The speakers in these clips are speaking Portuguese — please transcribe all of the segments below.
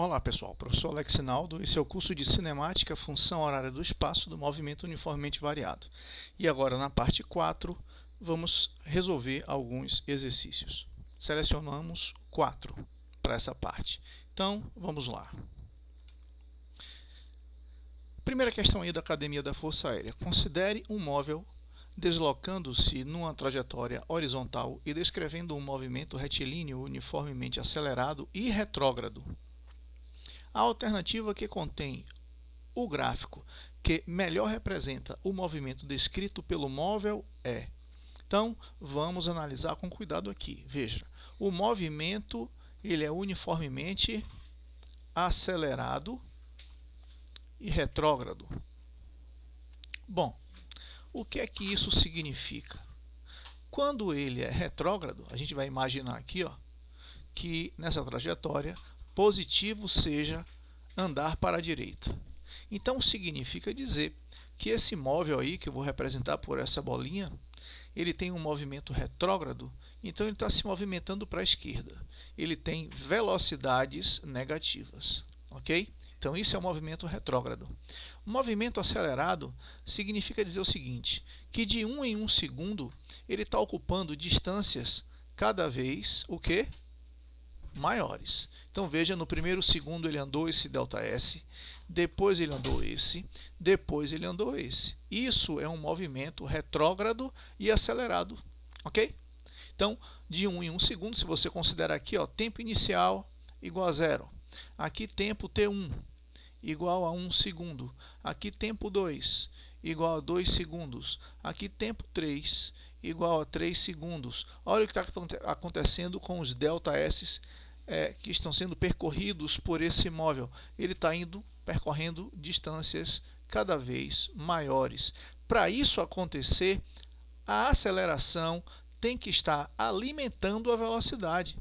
Olá pessoal, professor Alex Sinaldo, esse é o curso de Cinemática, Função Horária do Espaço do Movimento Uniformemente Variado. E agora na parte 4, vamos resolver alguns exercícios. Selecionamos 4 para essa parte. Então, vamos lá. Primeira questão aí da Academia da Força Aérea. Considere um móvel deslocando-se numa trajetória horizontal e descrevendo um movimento retilíneo uniformemente acelerado e retrógrado. A alternativa que contém o gráfico que melhor representa o movimento descrito pelo móvel é. Então, vamos analisar com cuidado aqui. Veja, o movimento ele é uniformemente acelerado e retrógrado. Bom, o que é que isso significa? Quando ele é retrógrado, a gente vai imaginar aqui, que nessa trajetória positivo seja andar para a direita. Então significa dizer que esse móvel aí, que eu vou representar por essa bolinha, ele tem um movimento retrógrado, então ele está se movimentando para a esquerda. Ele tem velocidades negativas, ok? Então isso é o movimento retrógrado. O movimento acelerado significa dizer o seguinte, que de 1 em 1 segundo ele está ocupando distâncias cada vez o quê? Maiores. Então veja, no primeiro segundo ele andou esse ΔS, depois ele andou esse, depois ele andou esse. Isso é um movimento retrógrado e acelerado, ok? Então, de 1 em 1 segundo, se você considerar aqui, tempo inicial igual a 0. Aqui tempo T1 igual a 1 segundo. Aqui tempo 2 igual a 2 segundos. Aqui tempo 3 igual a 3 segundos. Olha o que está acontecendo com os ΔS que estão sendo percorridos por esse móvel. Ele está percorrendo distâncias cada vez maiores. Para isso acontecer, a aceleração tem que estar alimentando a velocidade.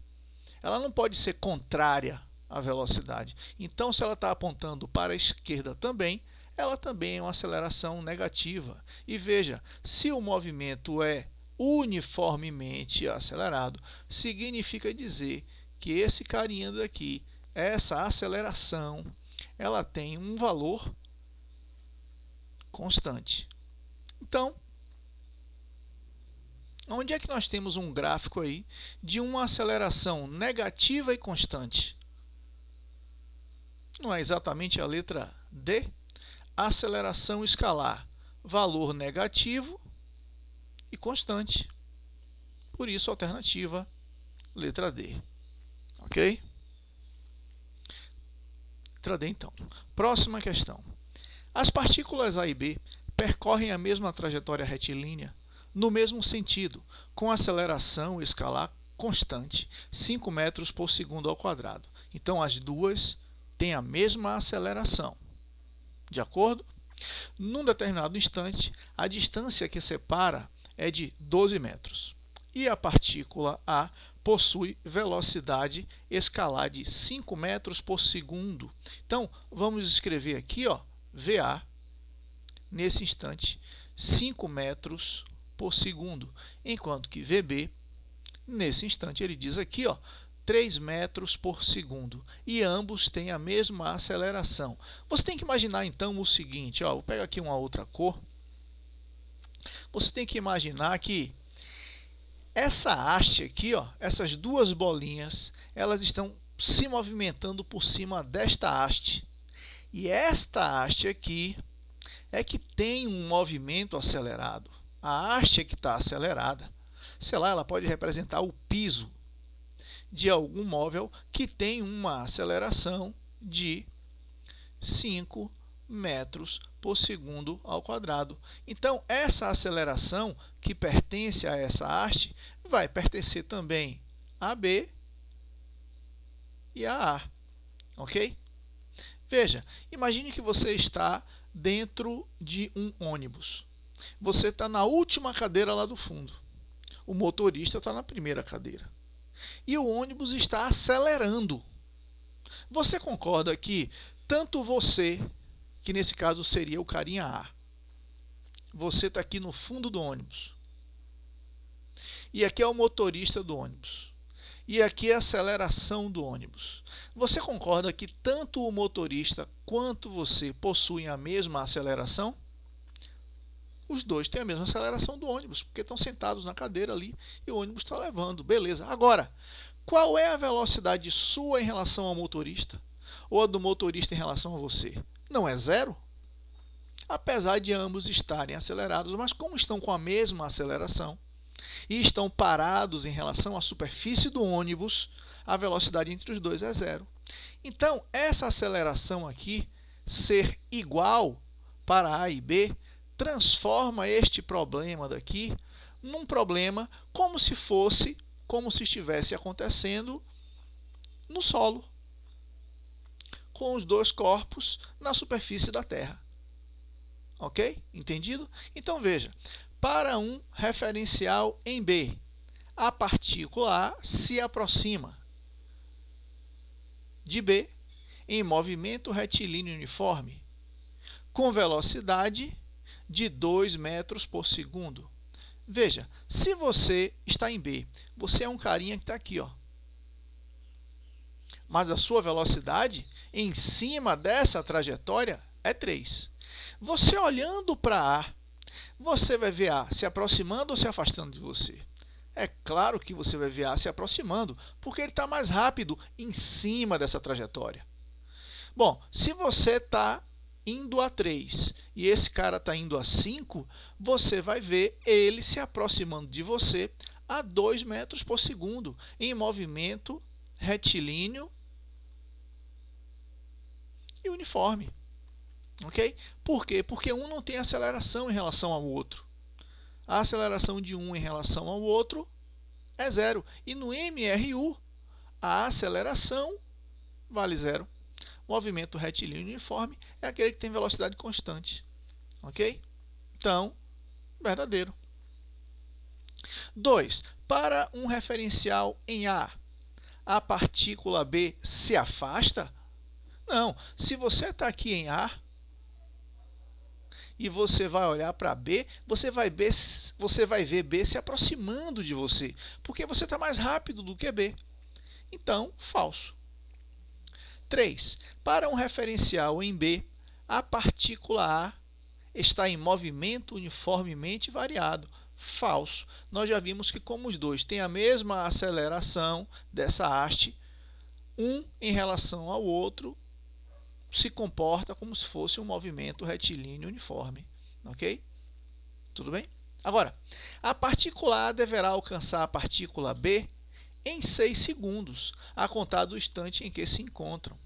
Ela não pode ser contrária à velocidade. Então, se ela está apontando para a esquerda também, ela também é uma aceleração negativa. E veja, se o movimento é uniformemente acelerado, significa dizer que esse carinha daqui, essa aceleração, ela tem um valor constante. Então, onde é que nós temos um gráfico aí de uma aceleração negativa e constante? Não é exatamente a letra D? Aceleração escalar, valor negativo e constante. Por isso, alternativa, letra D. Ok? Letra D, então. Próxima questão. As partículas A e B percorrem a mesma trajetória retilínea no mesmo sentido, com aceleração escalar constante, 5 metros por segundo ao quadrado. Então, as duas têm a mesma aceleração. De acordo? Num determinado instante, a distância que separa é de 12 metros. E a partícula A possui velocidade escalar de 5 metros por segundo. Então, vamos escrever aqui, VA, nesse instante, 5 metros por segundo. Enquanto que VB, nesse instante, ele diz aqui, 3 metros por segundo. E ambos têm a mesma aceleração. Você tem que imaginar, então, o seguinte, vou pegar aqui uma outra cor. Você tem que imaginar que essa haste aqui, essas duas bolinhas, elas estão se movimentando por cima desta haste. E esta haste aqui é que tem um movimento acelerado. A haste é que está acelerada. Sei lá, ela pode representar o piso de algum móvel que tem uma aceleração de 5 metros por segundo ao quadrado. Então, essa aceleração que pertence a essa haste vai pertencer também a B e a A. Ok? Veja, imagine que você está dentro de um ônibus. Você está na última cadeira lá do fundo. O motorista está na primeira cadeira. E o ônibus está acelerando. Você concorda que tanto você, que nesse caso seria o carinha A, você está aqui no fundo do ônibus. E aqui é o motorista do ônibus. e aqui a aceleração do ônibus. Você concorda que tanto o motorista quanto você possuem a mesma aceleração? Os dois têm a mesma aceleração do ônibus, porque estão sentados na cadeira ali e o ônibus está levando. Beleza. Agora, qual é a velocidade sua em relação ao motorista? Ou a do motorista em relação a você? Não é zero? Apesar de ambos estarem acelerados, mas como estão com a mesma aceleração e estão parados em relação à superfície do ônibus, a velocidade entre os dois é zero. Então, essa aceleração aqui, ser igual para A e B, transforma este problema daqui num problema como se estivesse acontecendo no solo, com os dois corpos na superfície da Terra. Ok? Entendido? Então, veja, para um referencial em B, a partícula A se aproxima de B em movimento retilíneo uniforme, com velocidade de 2 metros por segundo. Veja, se você está em B, você é um carinha que está aqui, ó. Mas a sua velocidade em cima dessa trajetória é 3. Você olhando para A, você vai ver A se aproximando ou se afastando de você? É claro que você vai ver A se aproximando, porque ele está mais rápido em cima dessa trajetória. Bom, se você está indo a 3 e esse cara está indo a 5, você vai ver ele se aproximando de você a 2 metros por segundo em movimento retilíneo e uniforme. Ok? Por quê? Porque um não tem aceleração em relação ao outro. A aceleração de um em relação ao outro é zero. E no MRU, a aceleração vale zero. Movimento retilíneo uniforme é aquele que tem velocidade constante. Ok? Então, verdadeiro. 2. Para um referencial em A, a partícula B se afasta? Não. Se você está aqui em A e você vai olhar para B, você vai ver B se aproximando de você, porque você está mais rápido do que B. Então, falso. 3. Para um referencial em B, a partícula A está em movimento uniformemente variado. Falso. Nós já vimos que como os dois têm a mesma aceleração dessa haste, um em relação ao outro se comporta como se fosse um movimento retilíneo uniforme. Ok? Tudo bem? Agora, a partícula A deverá alcançar a partícula B em 6 segundos, a contar do instante em que se encontram.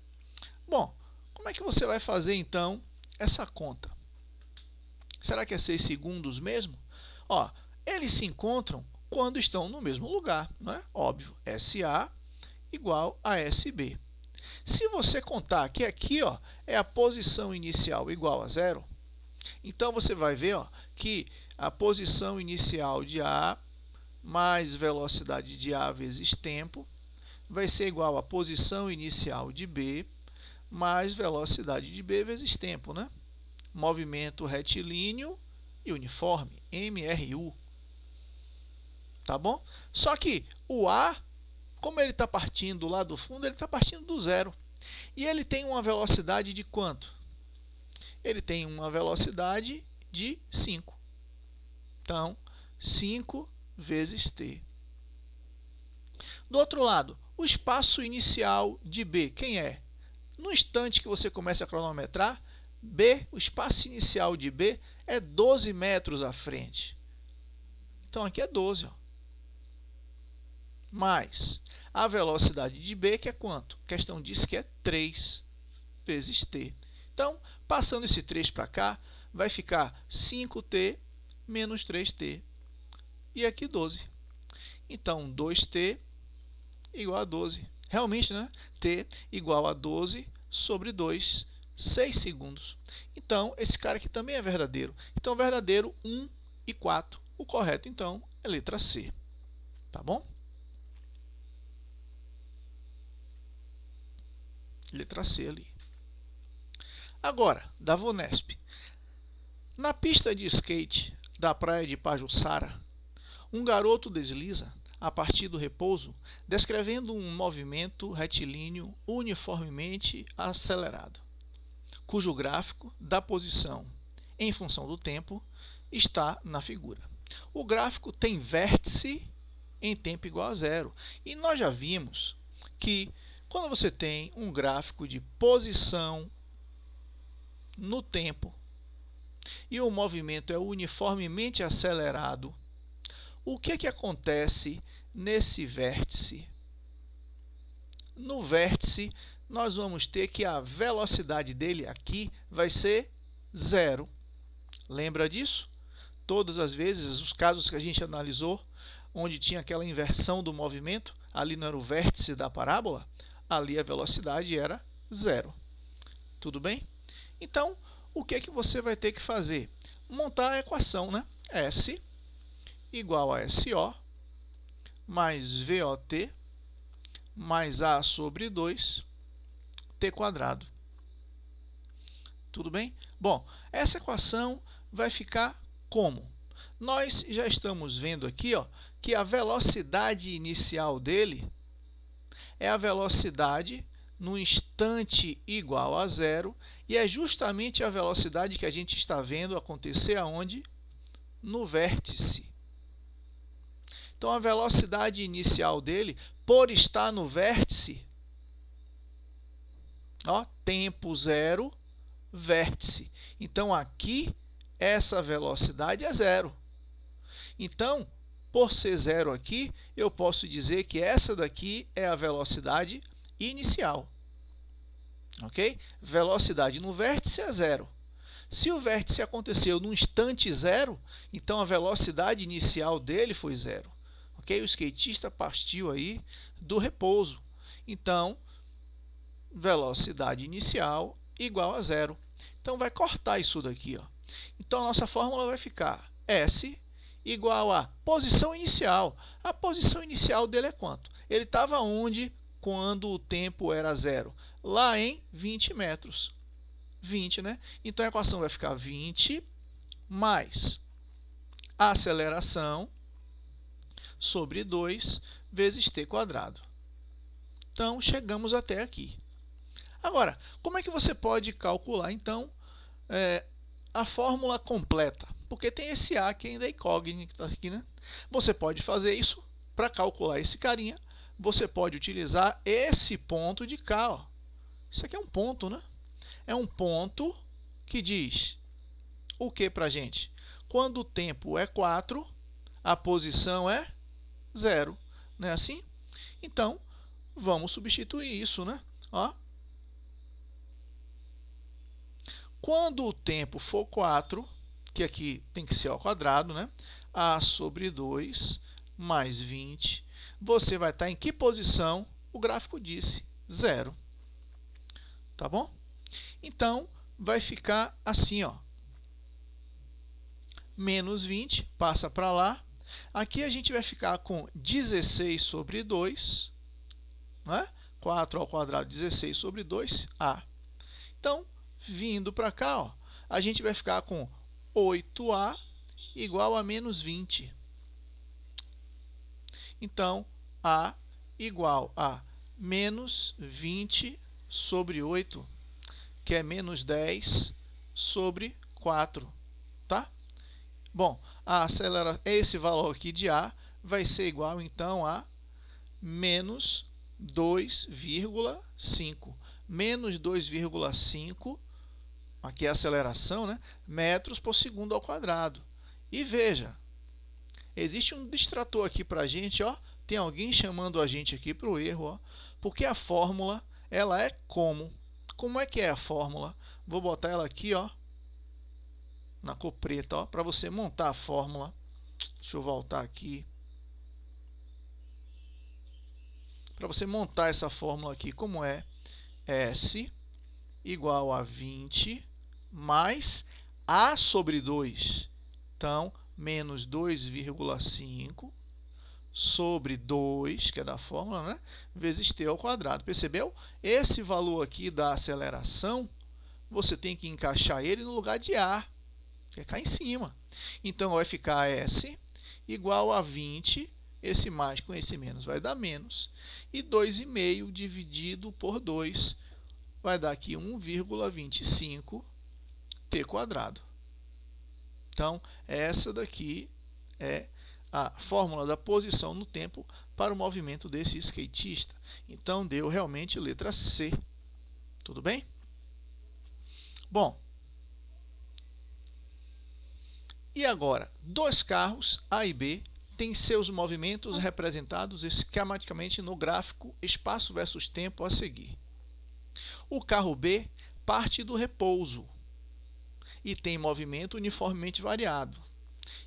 Bom, como é que você vai fazer, então, essa conta? Será que é 6 segundos mesmo? Ó, eles se encontram quando estão no mesmo lugar, não é? Óbvio, SA igual a SB. Se você contar que aqui, ó, é a posição inicial igual a zero, então você vai ver, ó, que a posição inicial de A mais velocidade de A vezes tempo vai ser igual à posição inicial de B mais velocidade de B vezes tempo, né? Movimento retilíneo e uniforme, MRU. Tá bom? Só que o A, como ele está partindo lá do fundo, ele está partindo do zero. E ele tem uma velocidade de quanto? Ele tem uma velocidade de 5. Então, 5 vezes t. Do outro lado, o espaço inicial de B, quem é? No instante que você começa a cronometrar, B, o espaço inicial de B é 12 metros à frente. Então, aqui é 12. Ó. Mais a velocidade de B, que é quanto? A questão diz que é 3 vezes t. Então, passando esse 3 para cá, vai ficar 5t menos 3t. E aqui 12. Então, 2t igual a 12. Realmente, né? T igual a 12 sobre 2, 6 segundos. Então, esse cara aqui também é verdadeiro. Então, verdadeiro 1 e 4. O correto, então, é letra C. Tá bom? Letra C ali. Agora, da VUNESP. Na pista de skate da praia de Pajuçara, um garoto desliza a partir do repouso, descrevendo um movimento retilíneo uniformemente acelerado, cujo gráfico da posição em função do tempo está na figura. O gráfico tem vértice em tempo igual a zero. E nós já vimos que quando você tem um gráfico de posição no tempo e o movimento é uniformemente acelerado, o que acontece nesse vértice? No vértice, nós vamos ter que a velocidade dele aqui vai ser zero. Lembra disso? Todas as vezes, os casos que a gente analisou, onde tinha aquela inversão do movimento, ali não era o vértice da parábola, ali a velocidade era zero. Tudo bem? Então, o que você vai ter que fazer? Montar a equação, né? S igual a SO mais VOT mais A sobre 2 T quadrado. Tudo bem? Bom, essa equação vai ficar como? Nós já estamos vendo aqui, ó, que a velocidade inicial dele é a velocidade no instante igual a zero, e é justamente a velocidade que a gente está vendo acontecer aonde? No vértice. Então, a velocidade inicial dele, por estar no vértice, ó, tempo zero, vértice. Então, aqui, essa velocidade é zero. Então, por ser zero aqui, eu posso dizer que essa daqui é a velocidade inicial. Ok? Velocidade no vértice é zero. Se o vértice aconteceu no instante zero, então a velocidade inicial dele foi zero. Ok? O skatista partiu aí do repouso. Então, velocidade inicial igual a zero. Então, vai cortar isso daqui, ó. Então, a nossa fórmula vai ficar S igual a posição inicial. A posição inicial dele é quanto? Ele estava onde quando o tempo era zero? Lá em 20 metros. 20, né? Então, a equação vai ficar 20 mais a aceleração sobre 2 vezes t quadrado. Então, chegamos até aqui. Agora, como é que você pode calcular, então, a fórmula completa? Porque tem esse A que ainda é incógnito aqui, né? Você pode fazer isso para calcular esse carinha. Você pode utilizar esse ponto de cá, ó. Isso aqui é um ponto, né? É um ponto que diz o que para a gente? Quando o tempo é 4, a posição é 0. Não é assim? Então, vamos substituir isso, né? Ó. Quando o tempo for 4, que aqui tem que ser ao quadrado, né? A sobre 2 mais 20. Você vai estar em que posição? O gráfico disse 0. Tá bom? Então, vai ficar assim, ó. Menos 20, passa para lá. Aqui a gente vai ficar com 16 sobre 2. Né? 4 ao quadrado, 16 sobre 2, A. Então, vindo para cá, ó, a gente vai ficar com 8A igual a menos 20. Então, A igual a menos 20 sobre 8, que é menos 10 sobre 4. Tá? Bom, esse valor aqui de A vai ser igual, então, a menos 2,5. Menos 2,5, aqui é a aceleração, né? Metros por segundo ao quadrado. E veja, existe um distrator aqui para a gente, ó. Tem alguém chamando a gente aqui para o erro, ó, porque a fórmula ela é como? Como é que é a fórmula? Vou botar ela aqui, ó, na cor preta, ó, para você montar a fórmula. Deixa eu voltar aqui. Para você montar essa fórmula aqui, como é? S igual a 20 mais A sobre 2. Então, menos 2,5 sobre 2, que é da fórmula, né? Vezes t ao quadrado. Percebeu? Esse valor aqui da aceleração, você tem que encaixar ele no lugar de A, que é cá em cima. Então, vai ficar S igual a 20. esse mais com esse menos vai dar menos, e 2,5 dividido por 2 vai dar aqui 1,25 t quadrado. Então, essa daqui é a fórmula da posição no tempo para o movimento desse skatista. Então, deu realmente letra C. Tudo bem? Bom, e agora, dois carros, A e B, têm seus movimentos representados esquematicamente no gráfico espaço versus tempo a seguir. O carro B parte do repouso e tem movimento uniformemente variado.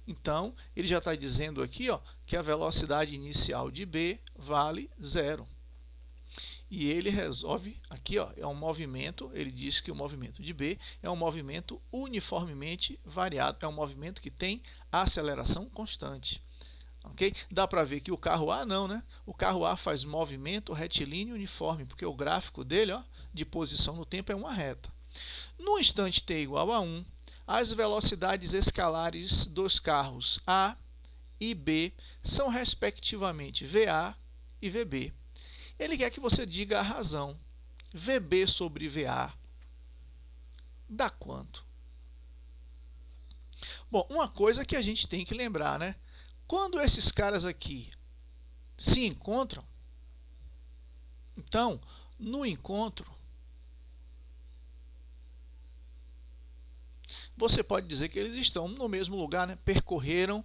Então, ele já está dizendo aqui, ó, que a velocidade inicial de B vale 0. E ele resolve, aqui ó, é um movimento, ele diz que o movimento de B é um movimento uniformemente variado, é um movimento que tem aceleração constante. Okay? Dá para ver que o carro A não, né? O carro A faz movimento retilíneo uniforme, porque o gráfico dele, ó, de posição no tempo é uma reta. No instante t igual a 1, as velocidades escalares dos carros A e B são respectivamente VA e VB. Ele quer que você diga a razão. VB sobre VA dá quanto? Bom, uma coisa que a gente tem que lembrar, né? Quando esses caras aqui se encontram, então, no encontro, você pode dizer que eles estão no mesmo lugar, né? Percorreram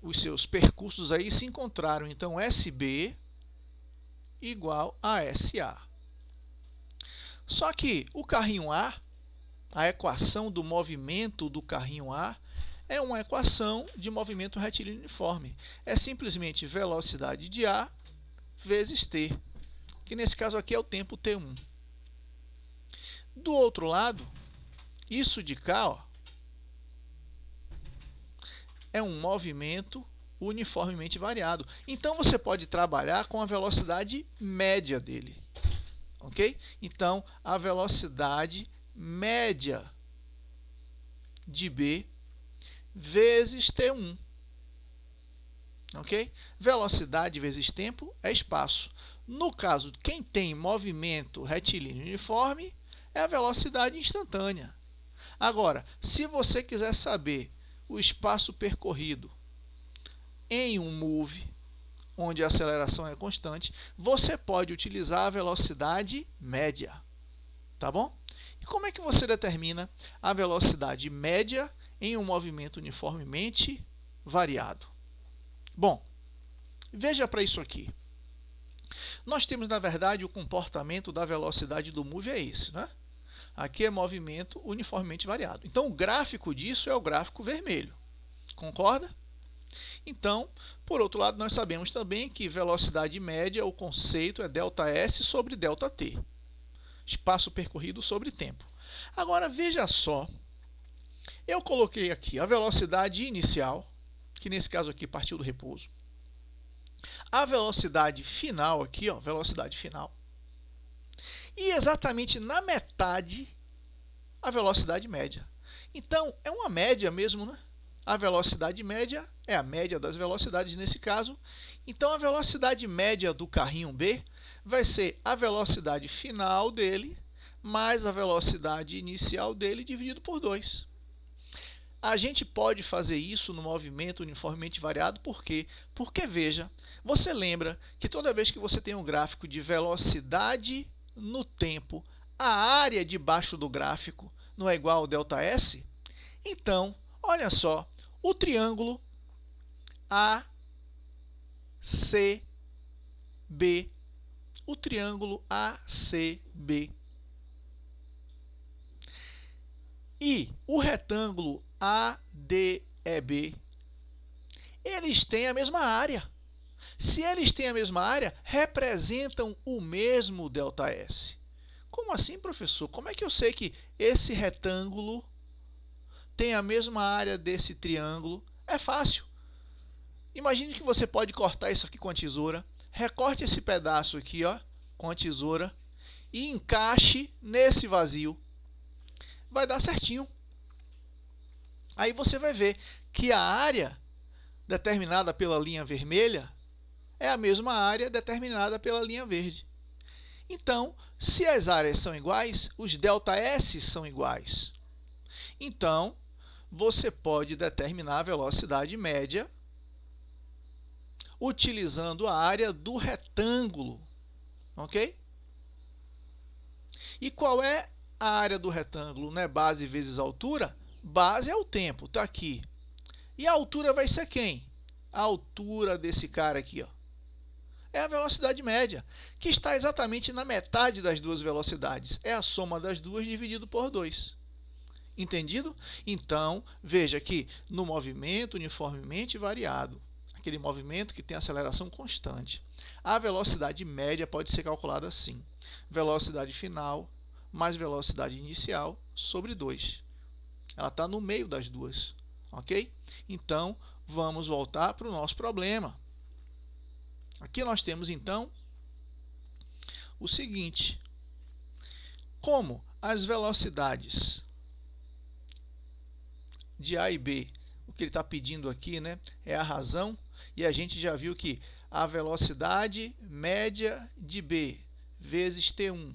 os seus percursos aí e se encontraram. Então, SB igual a SA. Só que o carrinho A, a equação do movimento do carrinho A, é uma equação de movimento retilíneo uniforme. É simplesmente velocidade de A vezes T, que nesse caso aqui é o tempo T1. Do outro lado, isso de cá, ó, é um movimento uniformemente variado. Então, você pode trabalhar com a velocidade média dele. Ok? Então, a velocidade média de B vezes T1. Ok? Velocidade vezes tempo é espaço. No caso, quem tem movimento retilíneo uniforme é a velocidade instantânea. Agora, se você quiser saber o espaço percorrido em um move, onde a aceleração é constante, você pode utilizar a velocidade média. Tá bom? E como é que você determina a velocidade média em um movimento uniformemente variado? Bom, veja para isso aqui. Nós temos, na verdade, o comportamento da velocidade do move é esse, né? Aqui é movimento uniformemente variado. Então, o gráfico disso é o gráfico vermelho. Concorda? Então, por outro lado, nós sabemos também que velocidade média, o conceito é ΔS sobre ΔT. Espaço percorrido sobre tempo. Agora, veja só. Eu coloquei aqui a velocidade inicial, que nesse caso aqui partiu do repouso. A velocidade final aqui, ó, velocidade final. E exatamente na metade, a velocidade média. Então, é uma média mesmo, né? A velocidade média é a média das velocidades nesse caso. Então, a velocidade média do carrinho B vai ser a velocidade final dele mais a velocidade inicial dele dividido por 2. A gente pode fazer isso no movimento uniformemente variado, por quê? Porque, veja, você lembra que toda vez que você tem um gráfico de velocidade no tempo, a área debaixo do gráfico não é igual ao ΔS? Então, olha só, o triângulo ACB, o triângulo ACB e o retângulo ADEB, eles têm a mesma área. Se eles têm a mesma área, representam o mesmo ΔS. Como assim, professor? Como é que eu sei que esse retângulo tem a mesma área desse triângulo? É fácil. Imagine que você pode cortar isso aqui com a tesoura. Recorte esse pedaço aqui, ó, com a tesoura e encaixe nesse vazio. Vai dar certinho. Aí você vai ver que a área determinada pela linha vermelha é a mesma área determinada pela linha verde. Então, se as áreas são iguais, os ΔS são iguais. Então, você pode determinar a velocidade média utilizando a área do retângulo, ok? E qual é a área do retângulo? Não é base vezes altura? Base é o tempo, está aqui. E a altura vai ser quem? A altura desse cara aqui, ó. É a velocidade média, que está exatamente na metade das duas velocidades. É a soma das duas dividido por 2. Entendido? Então, veja que no movimento uniformemente variado, aquele movimento que tem aceleração constante, a velocidade média pode ser calculada assim. Velocidade final mais velocidade inicial sobre 2. Ela está no meio das duas, ok? Então, vamos voltar para o nosso problema. Aqui nós temos, então, o seguinte. Como as velocidades de A e B, o que ele está pedindo aqui, né, é a razão, e a gente já viu que a velocidade média de B vezes T1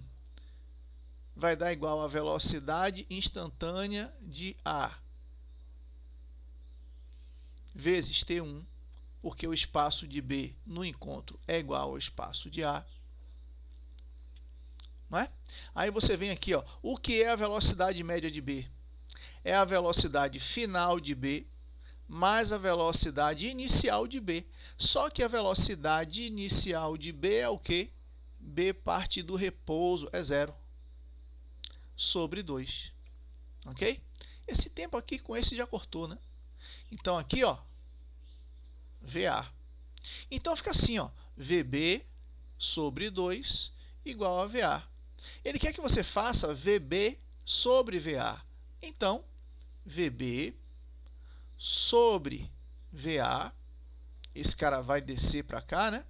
vai dar igual à velocidade instantânea de A vezes T1, porque o espaço de B no encontro é igual ao espaço de A. Não é? Aí você vem aqui, ó, o que é a velocidade média de B? É a velocidade final de B mais a velocidade inicial de B. Só que a velocidade inicial de B é o quê? B parte do repouso, é 0, sobre 2. Ok? Esse tempo aqui com esse já cortou, né? Então, aqui, ó, VA. Então, fica assim, ó, VB sobre 2 igual a VA. Ele quer que você faça VB sobre VA. Então, VB sobre VA, esse cara vai descer para cá, né?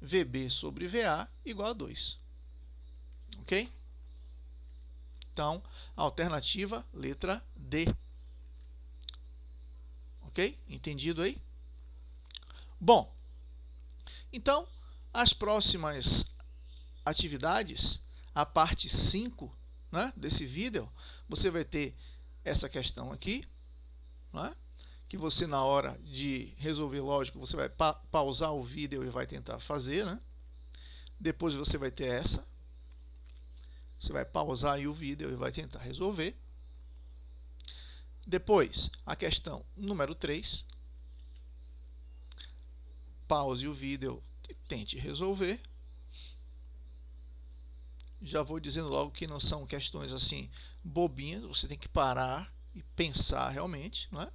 VB sobre VA igual a 2. Ok? Então, a alternativa, letra D. Ok? Entendido aí? Bom, então, as próximas atividades, a parte 5, né, desse vídeo, você vai ter essa questão aqui, né, que você, na hora de resolver lógico, você vai pausar o vídeo e vai tentar fazer, né? Depois você vai ter essa. Você vai pausar aí o vídeo e vai tentar resolver. Depois, a questão número 3. Pause o vídeo e tente resolver. Já vou dizendo logo que não são questões assim bobinhas, você tem que parar e pensar realmente, não é?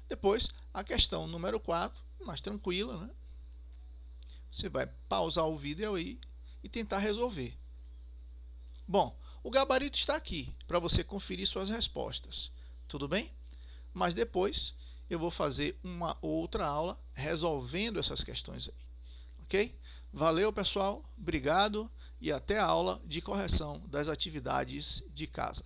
Depois, a questão número 4, mais tranquila, né? Você vai pausar o vídeo aí e tentar resolver. Bom, o gabarito está aqui para você conferir suas respostas, tudo bem? Mas depois eu vou fazer uma outra aula resolvendo essas questões aí, ok? Valeu, pessoal, obrigado e até a aula de correção das atividades de casa.